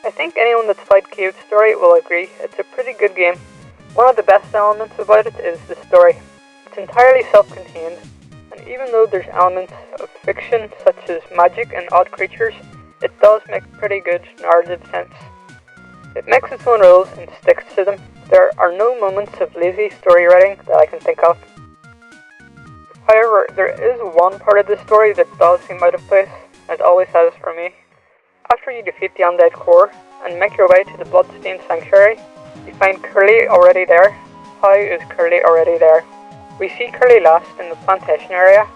I think anyone that's played Cave Story will agree it's a pretty good game. One of the best elements about it is the story. It's entirely self-contained, and even though there's elements of fiction such as magic and odd creatures, it does make pretty good narrative sense. It makes its own rules and sticks to them. There are no moments of lazy story writing that I can think of. However, there is one part of the story that does seem out of place, and it always has for me. After you defeat the undead core and make your way to the Bloodstained sanctuary, you find Curly already there. How is Curly already there? We see Curly last in the plantation area.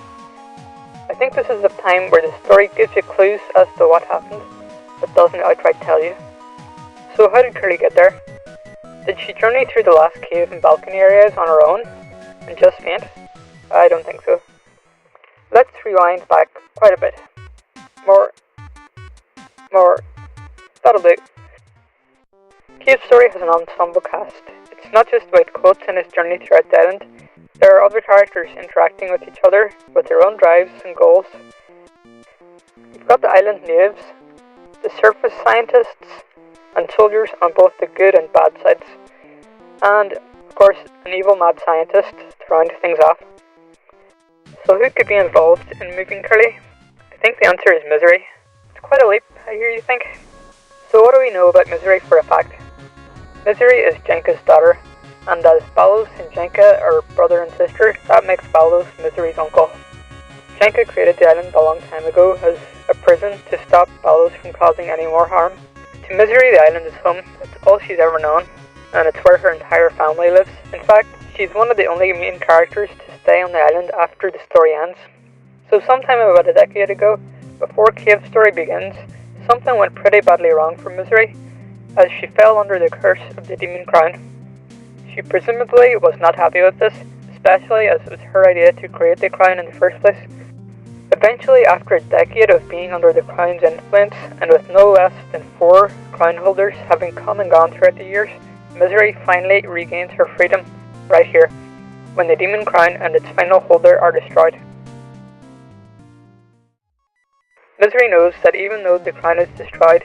I think this is the time where the story gives you clues as to what happened, but doesn't outright tell you. So how did Curly get there? Did she journey through the last cave and balcony areas on her own, and just faint? I don't think so. Let's rewind back quite a bit. More. That'll do. Cave Story has an ensemble cast. It's not just about Quote and his journey throughout the island. There are other characters interacting with each other with their own drives and goals. You've got the island natives, the surface scientists, and soldiers on both the good and bad sides. And, of course, an evil mad scientist to round things off. So who could be involved in moving Curly? I think the answer is Misery. It's quite a leap, I hear you think. So what do we know about Misery for a fact? Misery is Jenka's daughter, and as Balos and Jenka are brother and sister, that makes Balos Misery's uncle. Jenka created the island a long time ago as a prison to stop Balos from causing any more harm. To Misery, the island is home. It's all she's ever known, and it's where her entire family lives. In fact, she's one of the only main characters to stay on the island after the story ends. So sometime about a decade ago, before Cave Story begins, something went pretty badly wrong for Misery, as she fell under the curse of the demon crown. She presumably was not happy with this, especially as it was her idea to create the crown in the first place. Eventually, after a decade of being under the crown's influence, and with no less than 4 crown holders having come and gone throughout the years, Misery finally regains her freedom right here, when the demon crown and its final holder are destroyed. Misery knows that even though the crown is destroyed,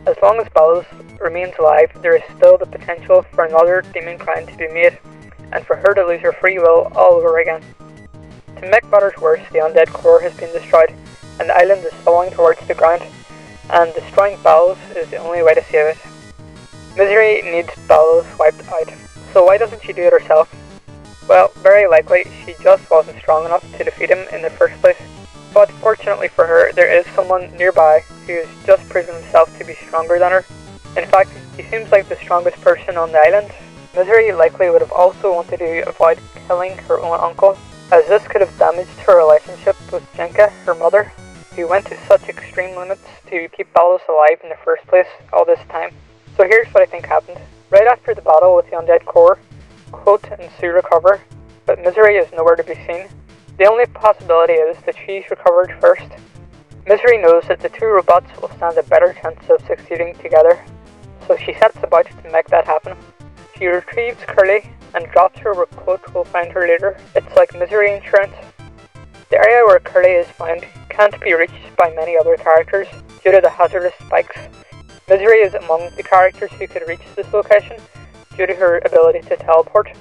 as long as Balos remains alive, there is still the potential for another demon crown to be made, and for her to lose her free will all over again. To make matters worse, the undead core has been destroyed, and the island is falling towards the ground, and destroying Balos is the only way to save it. Misery needs Balos wiped out, so why doesn't she do it herself? Well, very likely she just wasn't strong enough to defeat him in the first place. But fortunately for her, there is someone nearby who has just proven himself to be stronger than her. In fact, he seems like the strongest person on the island. Misery likely would have also wanted to avoid killing her own uncle, as this could have damaged her relationship with Jenka, her mother, who went to such extreme limits to keep Balos alive in the first place all this time. So here's what I think happened. Right after the battle with the undead core, Quote and Sue recover, but Misery is nowhere to be seen. The only possibility is that she's recovered first. Misery knows that the 2 robots will stand a better chance of succeeding together, so she sets about to make that happen. She retrieves Curly and drops her where Quote will find her later. It's like Misery insurance. The area where Curly is found can't be reached by many other characters due to the hazardous spikes. Misery is among the characters who could reach this location due to her ability to teleport.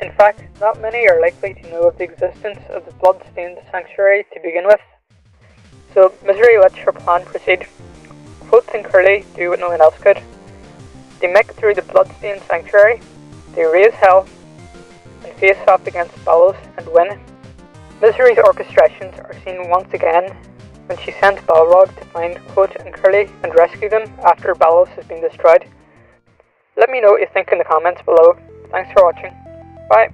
In fact, not many are likely to know of the existence of the Bloodstained sanctuary to begin with. So Misery lets her plan proceed. Quote and Curly do what no one else could. They make it through the Bloodstained sanctuary, they raise hell, and face off against Balos and win. Misery's orchestrations are seen once again when she sends Balrog to find Quote and Curly and rescue them after Balos has been destroyed. Let me know what you think in the comments below. Thanks for watching. Bye.